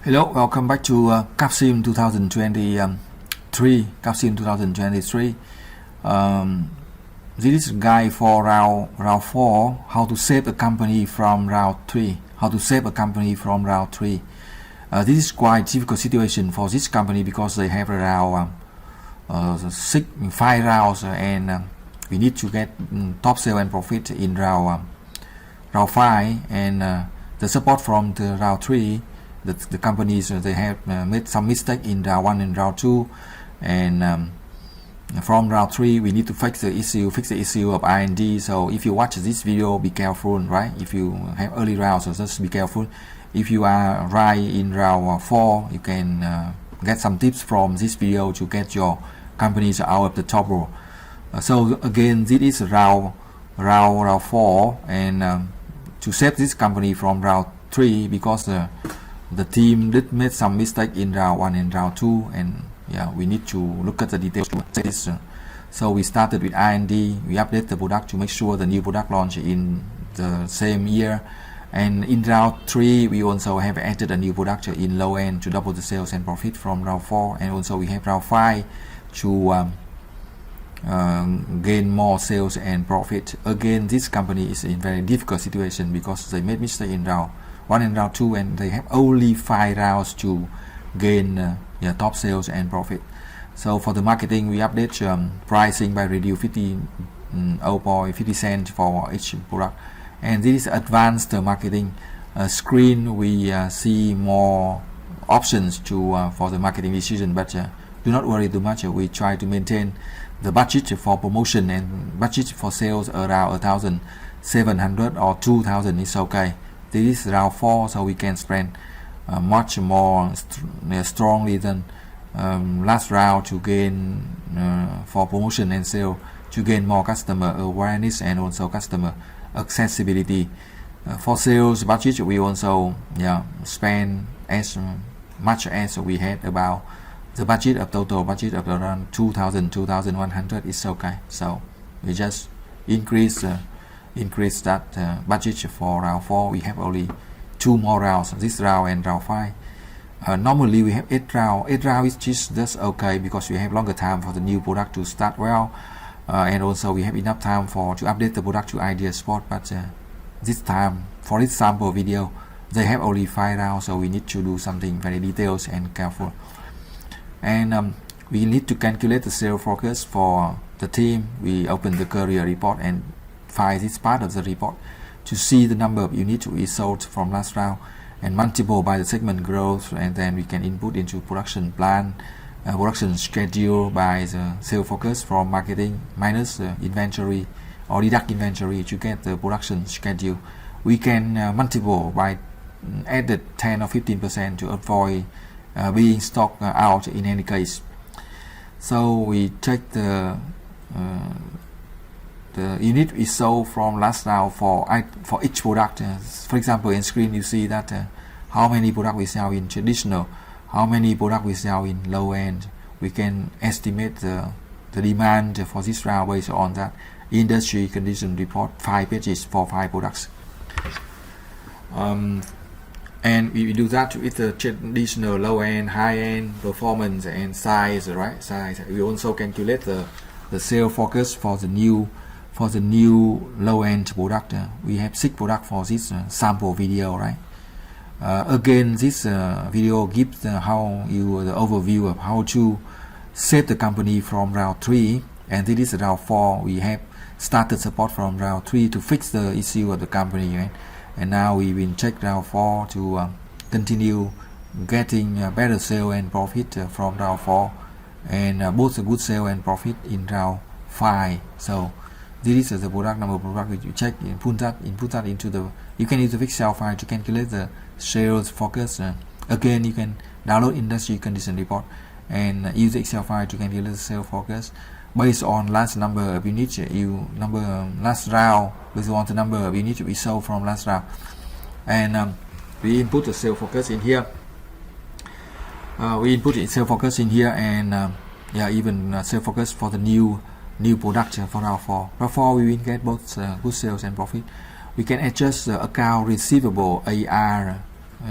Hello, welcome back to Capsim 2023. Capsim 2023. This is a guide for round 4. How to save a company from round 3. How to save a company from round 3. This is quite difficult situation for this company because they have around 5 rounds, and we need to get top sale and profit in round 5, and the support from the round 3. The companies they have made some mistake in round 1 and round 2, and from round 3 we need to fix the issue of R&D. So if you watch this video, be careful, right? If you have early rounds, so just be careful. If you are right in round 4, you can get some tips from this video to get your companies out of the trouble. So again, this is round 4, and to save this company from round 3, because the team did make some mistake in round 1 and round 2, and we need to look at the details to say this. So we started with R&D. We update the product to make sure the new product launch in the same year, and in round 3 we also have added a new product in low end to double the sales and profit from round 4, and also we have round 5 to gain more sales and profit. Again, this company is in very difficult situation because they made mistake in round 1 and round 2, and they have only 5 rounds to gain top sales and profit. So for the marketing, we update pricing by reduce 50 cents for each product, and this is advanced marketing screen. We see more options to for the marketing decision, but do not worry too much. We try to maintain the budget for promotion and budget for sales around 1,700 or 2,000 is okay. This is round 4, so we can spend much more strongly than last round to gain for promotion and sale, to gain more customer awareness and also customer accessibility. For sales budget, we also spend as much as we had about the budget of total budget of around 2,100 is okay. So we just increase that budget for round 4. We have only 2 more rounds, this round and round 5. Normally we have 8 rounds. 8 rounds is just okay because we have longer time for the new product to start well, and also we have enough time to update the product to idea spot. But this time, for this sample video, they have only 5 rounds, so we need to do something very detailed and careful. And we need to calculate the sales forecast for the team. We open the career report and find this part of the report to see the number of units we sold from last round and multiple by the segment growth, and then we can input into production plan, production schedule by the sales focus from marketing minus inventory or deduct inventory to get the production schedule. We can multiple by added 10 or 15% to avoid being stock out in any case. So we check the unit we sold from last round for each product. For example, in screen you see that how many product we sell in traditional, how many product we sell in low end. We can estimate the demand for this round based on that industry condition report, 5 pages for 5 products. And we do that with the traditional low end, high end, performance and size, right? Size. We also calculate the sales focus for the new low end product. We have 6 products for this sample video, right? Again, this video gives the overview of how to save the company from round 3, and this is round 4. We have started support from round 3 to fix the issue of the company, right? And now we will check round 4 to continue getting better sale and profit from round 4, and both a good sale and profit in round 5. So this is the product number of product that you check, input that into the, you can use the Excel file to calculate the sales focus. Again, you can download industry condition report and use the Excel file to calculate the sales focus based on last number of units last round, based on the number of units we sold from last round, and we input the sales focus in here. We input the sales focus in here, and even sales focus for the new product for round 4. Round 4 we will get both good sales and profit. We can adjust the account receivable AR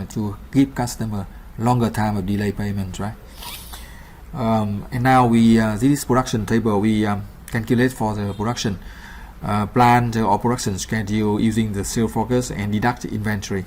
to give customer longer time of delay payment, right? And now we this production table we calculate for the production plan or production schedule using the sales forecast and deduct inventory.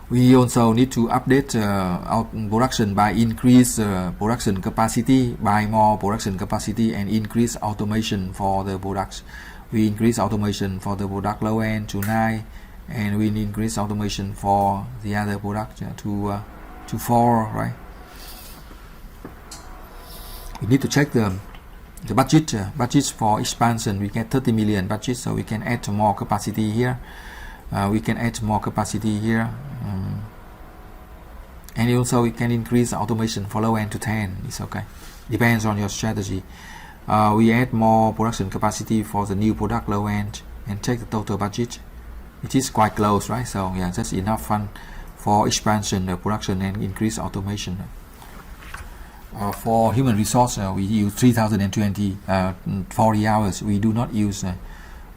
We also need to update our production by increase production capacity, buy more production capacity, and increase automation for the products. We increase automation for the product low end to 9, and we increase automation for the other product to 4, right? We need to check the budget. Budgets for expansion. We get 30 million budget, so we can add more capacity here. We can add more capacity here, and also we can increase automation for low end to 10. It's okay. Depends on your strategy. We add more production capacity for the new product low end and check the total budget. It is quite close, right? So yeah, that's enough fund for expansion the production and increase automation. For human resource, we use 3020 40 hours. We do not use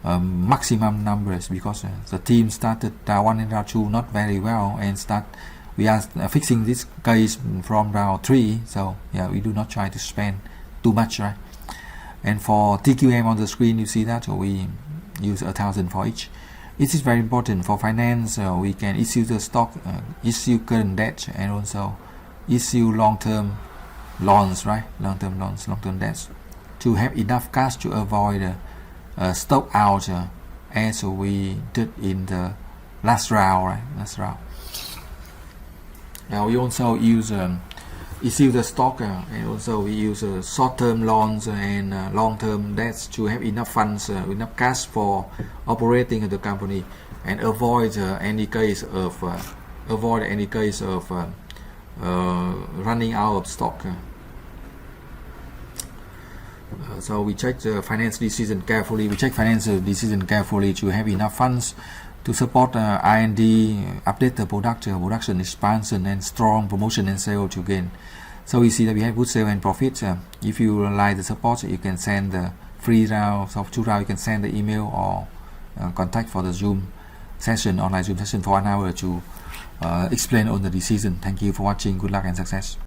maximum numbers because the team started round 1 and round 2 not very well, and we are fixing this case from round 3. So yeah, we do not try to spend too much, right? And for TQM on the screen, you see that we use 1,000 for each. It is very important for finance. We can issue the stock, issue current debt, and also issue long-term loans, right? Long-term loans, long-term debts, to have enough cash to avoid stock out as we did in the last round, right? Last round. Now we also use issue the stock, and also we use short-term loans and long-term debts to have enough funds, enough cash for operating the company, and avoid any case of running out of stock. So we check the finance decision carefully. We check financial decision carefully to have enough funds to support R&D, update the production expansion, and strong promotion and sale to gain. So we see that we have good sale and profit. If you like the support, you can send the free round of 2 rounds. You can send the email or contact for the Zoom session, online Zoom session for 1 hour to explain on the decision. Thank you for watching. Good luck and success.